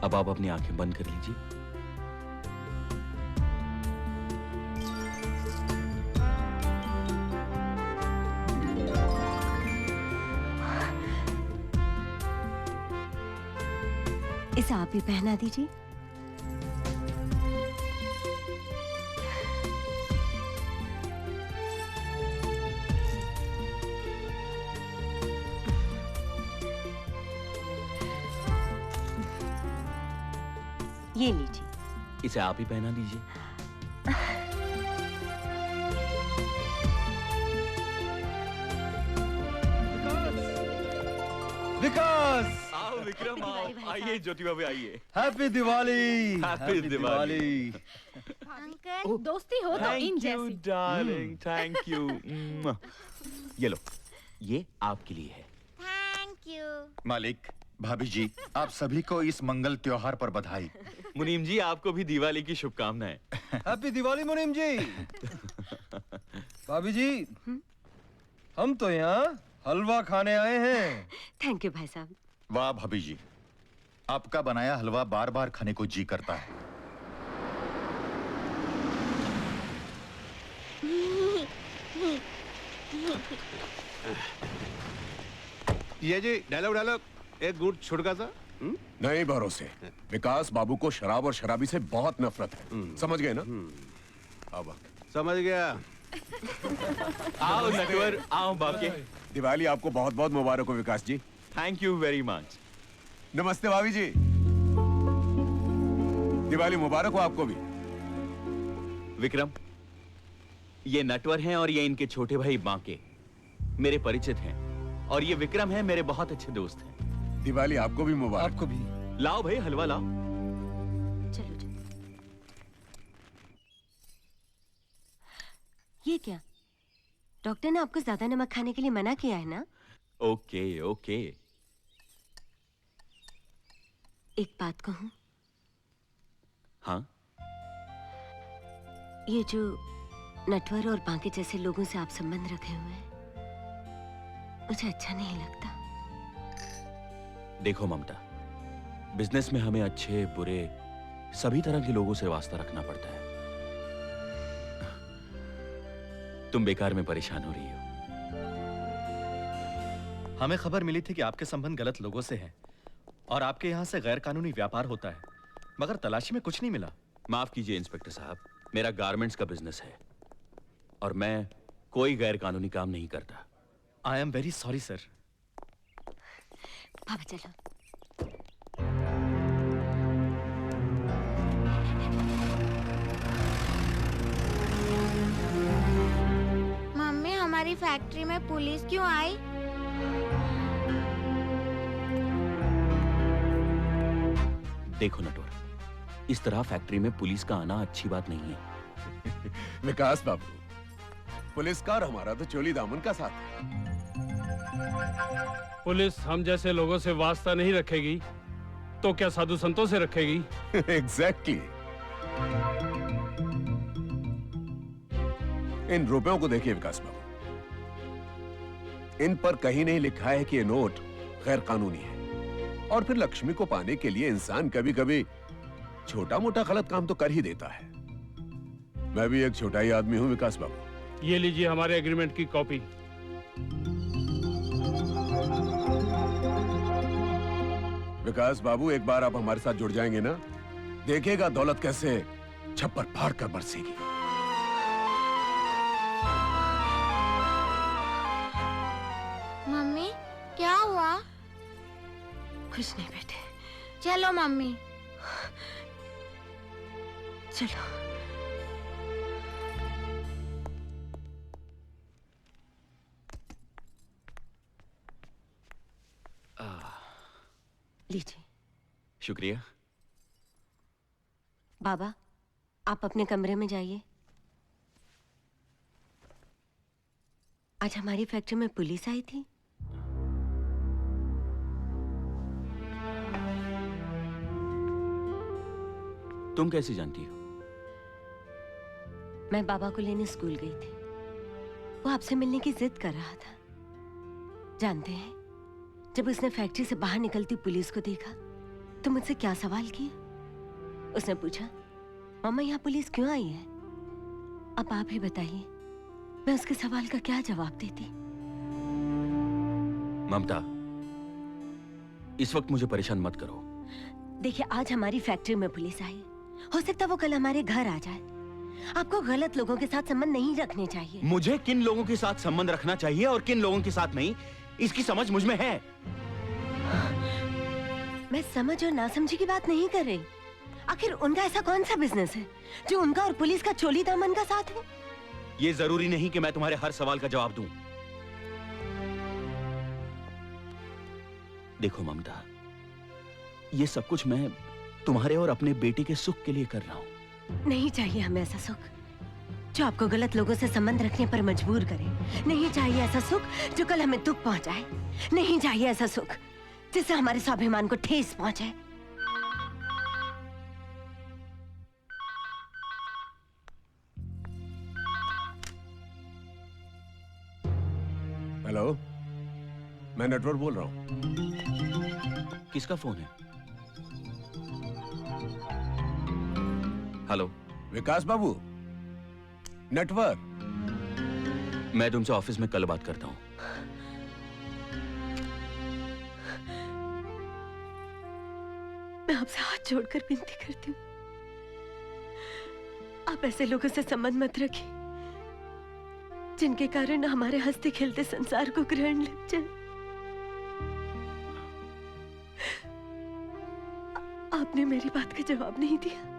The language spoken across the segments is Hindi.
अब आप अपनी आंखें बंद कर लीजिए। इसे आप भी पहना दीजिए। ये लीजिए। इसे आप ही पहना दीजिए। विकास, आओ विक्रम, आओ, आइए ज्योति बाबू, आइए। Happy Diwali. Happy Diwali. Uncle, दोस्ती हो तो इन जैसी। Darling, thank you. ये लो, ये आपके लिए है। Thank you. मालिक, भाभी जी, आप सभी को इस मंगल त्योहार पर बधाई। मुनीम जी, आपको भी दिवाली की शुभकामनाएं। हैप्पी दिवाली मुनीम जी। भाभी जी, हम तो यहाँ हलवा खाने आए हैं। थैंक यू भाई साहब। वाह भाभी जी, आपका बनाया हलवा बार बार खाने को जी करता है। ये जी डायलॉग एक गुट छुड़का सा। नहीं भरोसे, विकास बाबू को शराब और शराबी से बहुत नफरत है। समझ गए ना? अब समझ गया। आओ नटवर, आओ बाके। दिवाली आपको बहुत बहुत मुबारक हो Vikas ji. Thank you very much. नमस्ते भाभी जी, दिवाली मुबारक हो आपको भी। विक्रम, ये नटवर हैं और ये इनके छोटे भाई बांके मेरे परिचित हैं, और ये विक्रम है, मेरे बहुत अच्छे दोस्त हैं। दिवाली आपको भी मुबारक। आपको भी। लाओ भाई, हलवा लाओ। चलो चलो। ये क्या? डॉक्टर ने आपको ज्यादा नमक खाने के लिए मना किया है ना? Okay okay. एक बात कहूं? हाँ? ये जो नटवर और बांके जैसे लोगों से आप संबंध रखे हुए हैं, मुझे अच्छा नहीं लगता। देखो ममता, बिजनेस में हमें अच्छे बुरे सभी तरह के लोगों से वास्ता रखना पड़ता है। तुम बेकार में परेशान हो रही हो। हमें खबर मिली थी कि आपके संबंध गलत लोगों से हैं और आपके यहाँ से गैर कानूनी व्यापार होता है, मगर तलाशी में कुछ नहीं मिला। माफ कीजिए इंस्पेक्टर साहब, मेरा गारमेंट्स का बिजनेस है और मैं कोई गैर कानूनी काम नहीं करता। I am very sorry sir. पापा चलो। मम्मी, हमारी फैक्ट्री में पुलिस क्यों आई? देखो नटवर, इस तरह फैक्ट्री में पुलिस का आना अच्छी बात नहीं है। विकास बाबू, पुलिस का और हमारा तो चोली दामन का साथ है। पुलिस हम जैसे लोगों से वास्ता नहीं रखेगी तो क्या साधु संतों से रखेगी? एग्जैक्टली। इन रुपयों को देखिए विकास बाबू, इन पर कहीं नहीं लिखा है कि ये नोट गैर कानूनी है। और फिर लक्ष्मी को पाने के लिए इंसान कभी कभी छोटा मोटा गलत काम तो कर ही देता है। मैं भी एक छोटा ही आदमी हूं विकास बाबू। ये लीजिए हमारे एग्रीमेंट की कॉपी। विकास बाबू, एक बार आप हमारे साथ जुड़ जाएंगे ना, देखिएगा दौलत कैसे छप्पर फाड़ कर बरसेगी। मम्मी, क्या हुआ? कुछ नहीं बेटे, चलो मम्मी। चलो। लीजिए। शुक्रिया। बाबा, आप अपने कमरे में जाइए। आज हमारी फैक्ट्री में पुलिस आई थी। तुम कैसे जानती हो? मैं बाबा को लेने स्कूल गई थी। वो आपसे मिलने की जिद कर रहा था। जानते हैं, जब उसने फैक्ट्री से बाहर निकलती पुलिस को देखा तो मुझसे क्या सवाल किए? उसने पूछा, मम्मा यहाँ पुलिस क्यों आई है? अब आप ही बताइए, मैं उसके सवाल का क्या जवाब देती? ममता, इस वक्त मुझे परेशान मत करो। देखिए, आज हमारी फैक्ट्री में पुलिस आई, हो सकता है वो कल हमारे घर आ जाए। आपको गलत लोगों के साथ संबंध नहीं रखने चाहिए। मुझे किन लोगों के साथ संबंध रखना चाहिए और किन लोगों के साथ नहीं, इसकी समझ मुझ में है। मैं समझ और नासमझी की बात नहीं कर रही। आखिर उनका ऐसा कौन सा बिजनेस है जो उनका और पुलिस का चोली दामन का साथ है? ये जरूरी नहीं कि मैं तुम्हारे हर सवाल का जवाब दूं। देखो ममता, ये सब कुछ मैं तुम्हारे और अपने बेटे के सुख के लिए कर रहा हूं। नहीं चाहिए हमें ऐसा सुख जो आपको गलत लोगों से संबंध रखने पर मजबूर करे। नहीं चाहिए ऐसा सुख जो कल हमें दुख पहुंचाए। नहीं चाहिए ऐसा सुख जिससे हमारे स्वाभिमान को ठेस पहुंचे। हेलो, मैं नटवर बोल रहा हूं। किसका फोन है? हेलो, विकास बाबू, नटवर। मैं तुमसे ऑफिस में कल बात करता हूं। मैं आपसे हाथ जोड़कर विनती करती हूँ, आप ऐसे लोगों से संबंध मत रखिए जिनके कारण हमारे हंसते खेलते संसार को ग्रहण लग जाए। आपने मेरी बात का जवाब नहीं दिया।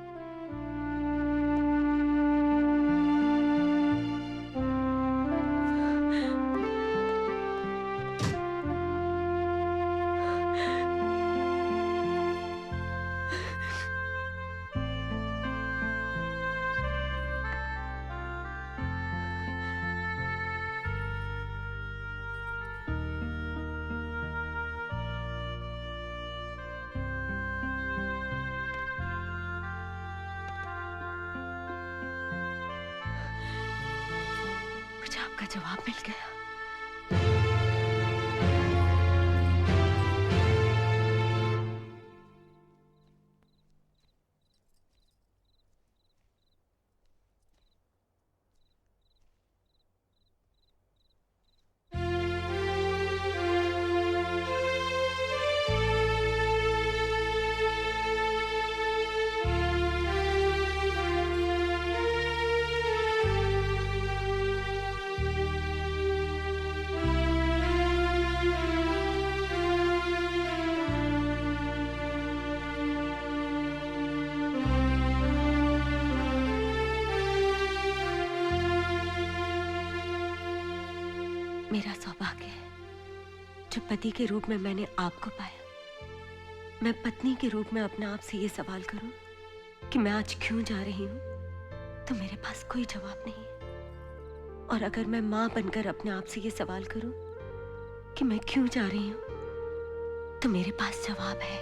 मुझे आपका जवाब मिल गया। मेरा सौभाग्य है जो पति के रूप में मैंने आपको पाया। मैं पत्नी के रूप में अपने आप से ये सवाल करूं कि मैं आज क्यों जा रही हूं, तो मेरे पास कोई जवाब नहीं है। और अगर मैं मां बनकर अपने आप से ये सवाल करूं कि मैं क्यों जा रही हूं, तो मेरे पास जवाब है,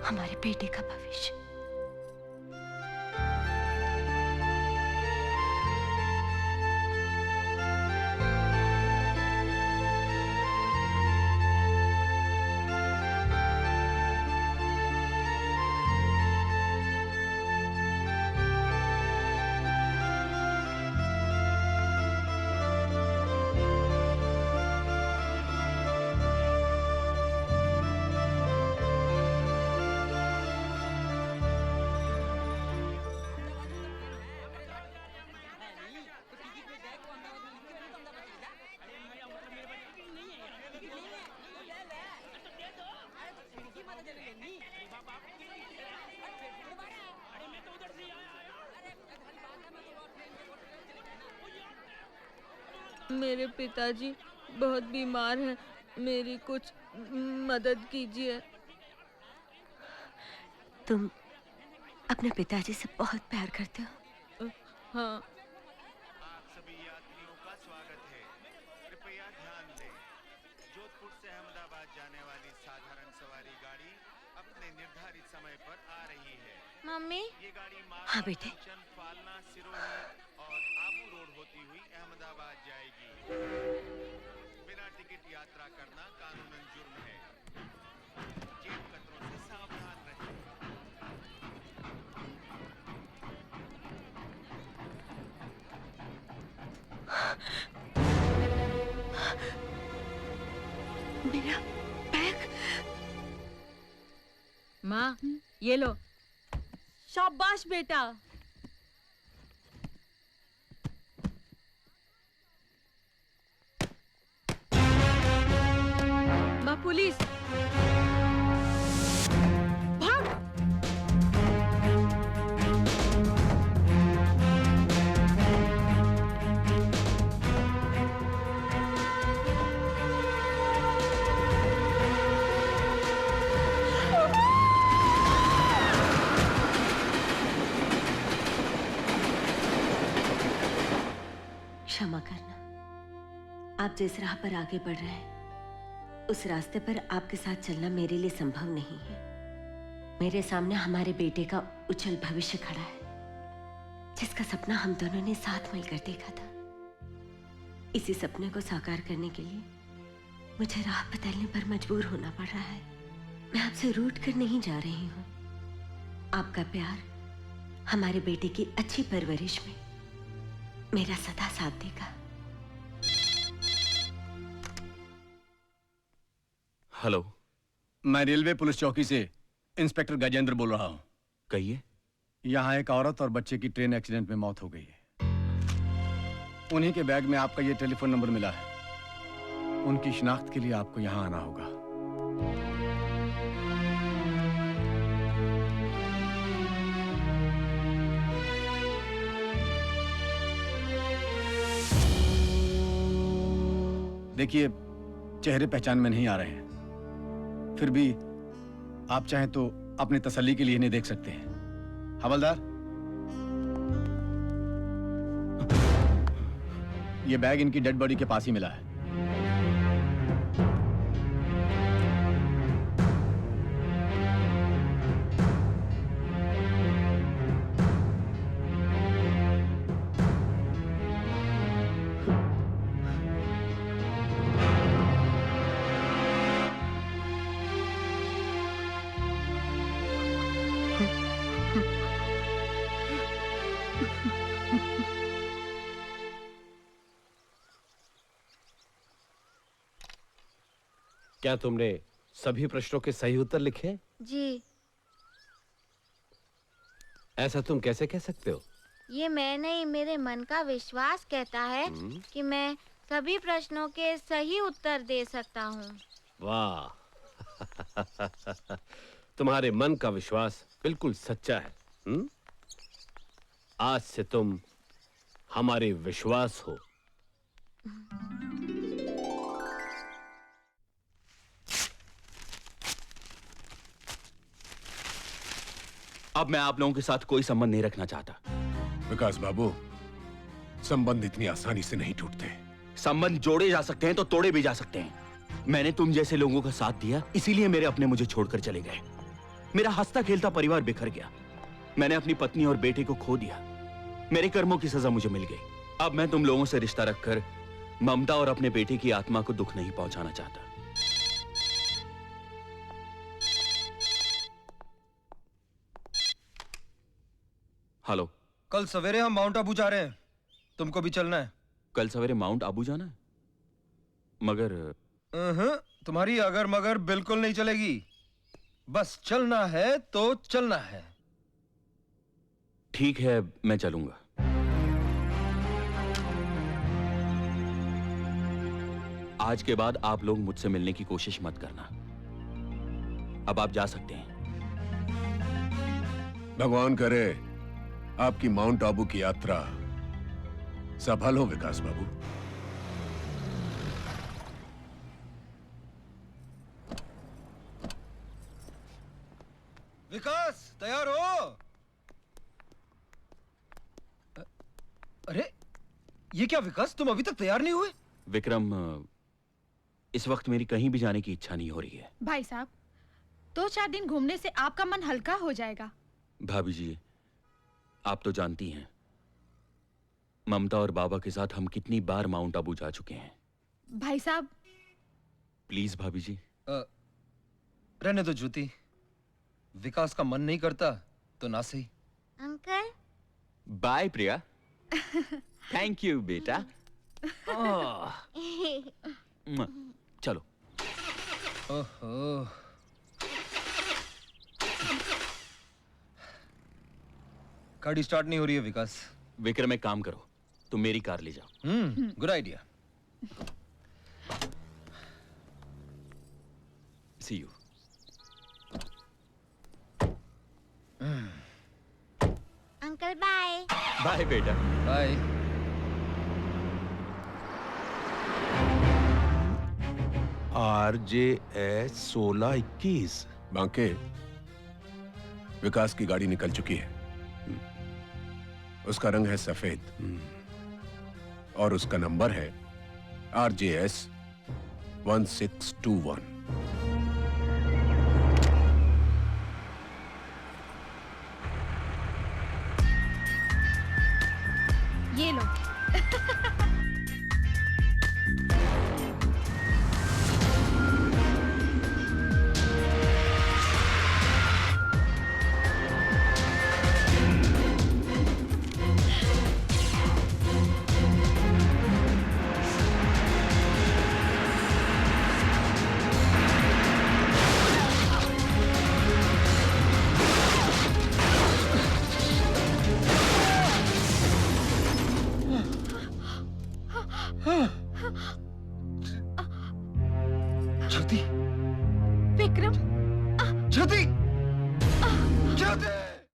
हमारे बेटे का भविष्य। मेरे पिताजी बहुत बीमार हैं, मेरी कुछ मदद कीजिए। तुम अपने पिताजी से बहुत प्यार करते हो? हाँ। सभी यात्रियों का स्वागत है। कृपया ध्यान दें, जोधपुर से अहमदाबाद जाने वाली साधारण सवारी गाड़ी अपने निर्धारित समय पर आ रही है। मम्मी, ये गाड़ी हाँ बेटे। फालना, सिरोही और आबू रोड होती हुई अहमदाबाद जाएगी। बिना टिकट यात्रा करना कानूनन जुर्म है। जेब कतरों से मेरा बैग। माँ, ये लो। शाबाश बेटा। माँ, पुलिस। भाग। क्षमा करना। आप जिस राह पर आगे बढ़ रहे हैं उस रास्ते पर आपके साथ चलना मेरे लिए संभव नहीं है। मेरे सामने हमारे बेटे का उज्जवल भविष्य खड़ा है, जिसका सपना हम दोनों ने साथ मिलकर देखा था। इसी सपने को साकार करने के लिए मुझे राह बदलने पर मजबूर होना पड़ रहा है। मैं आपसे रूठ कर नहीं जा रही हूँ। आपका प्यार हमारे बेटे की अच्छी परवरिश में मेरा सदा साथ देगा। हेलो, मैं रेलवे पुलिस चौकी से इंस्पेक्टर गजेंद्र बोल रहा हूँ। कहिए। यहाँ एक औरत और बच्चे की ट्रेन एक्सीडेंट में मौत हो गई है। उन्हीं के बैग में आपका ये टेलीफोन नंबर मिला है। उनकी शिनाख्त के लिए आपको यहाँ आना होगा। देखिए, चेहरे पहचान में नहीं आ रहे हैं, फिर भी आप चाहें तो अपनी तसल्ली के लिए इन्हें देख सकते हैं। हवलदार, ये बैग इनकी डेड बॉडी के पास ही मिला है। क्या तुमने सभी प्रश्नों के सही उत्तर लिखे? जी। ऐसा तुम कैसे कह सकते हो? ये मैं नहीं, मेरे मन का विश्वास कहता है कि मैं सभी प्रश्नों के सही उत्तर दे सकता हूँ। वाह तुम्हारे मन का विश्वास बिल्कुल सच्चा है। आज से तुम हमारे विश्वास हो। अब मैं आप लोगों के साथ कोई संबंध नहीं रखना चाहता। विकास बाबू, संबंध इतनी आसानी से नहीं टूटते। संबंध जोड़े जा सकते हैं तो तोड़े भी जा सकते हैं। मैंने तुम जैसे लोगों का साथ दिया, इसीलिए मेरे अपने मुझे छोड़कर चले गए। मेरा हंसता खेलता परिवार बिखर गया। मैंने अपनी पत्नी और बेटे को खो दिया। मेरे कर्मों की सजा मुझे मिल गई। अब मैं तुम लोगों से रिश्ता रखकर ममता और अपने बेटे की आत्मा को दुख नहीं पहुंचाना चाहता। हेलो। कल सवेरे हम माउंट आबू जा रहे हैं, तुमको भी चलना है। कल सवेरे माउंट आबू जाना है? मगर तुम्हारी अगर मगर बिल्कुल नहीं चलेगी। बस चलना है तो चलना है। ठीक है, मैं चलूंगा। आज के बाद आप लोग मुझसे मिलने की कोशिश मत करना। अब आप जा सकते हैं। भगवान करे आपकी माउंट आबू की यात्रा सफल हो विकास बाबू। विकास, तैयार हो? अरे ये क्या विकास, तुम अभी तक तैयार नहीं हुए? विक्रम, इस वक्त मेरी कहीं भी जाने की इच्छा नहीं हो रही है। भाई साहब, 2-4 दिन घूमने से आपका मन हल्का हो जाएगा। भाभी जी, आप तो जानती हैं ममता और बाबा के साथ हम कितनी बार माउंट आबू जा चुके हैं। भाई साहब, प्लीज भाभी जी। रहने दो ज्योति, विकास का मन नहीं करता तो ना सही। Uncle. Bye Priya. Thank you बेटा। चलो। ओहो, गाड़ी स्टार्ट नहीं हो रही है विकास। विक्रम एक काम करो, तुम मेरी कार ले जाओ। Good idea. See you. Uncle bye. Bye बेटा। बाय। RJS 1621। बांके, विकास की गाड़ी निकल चुकी है। उसका रंग है सफेद और उसका नंबर है RJS 1621। ये लो। ज्योति, विक्रम, ज्योति, ज्योति।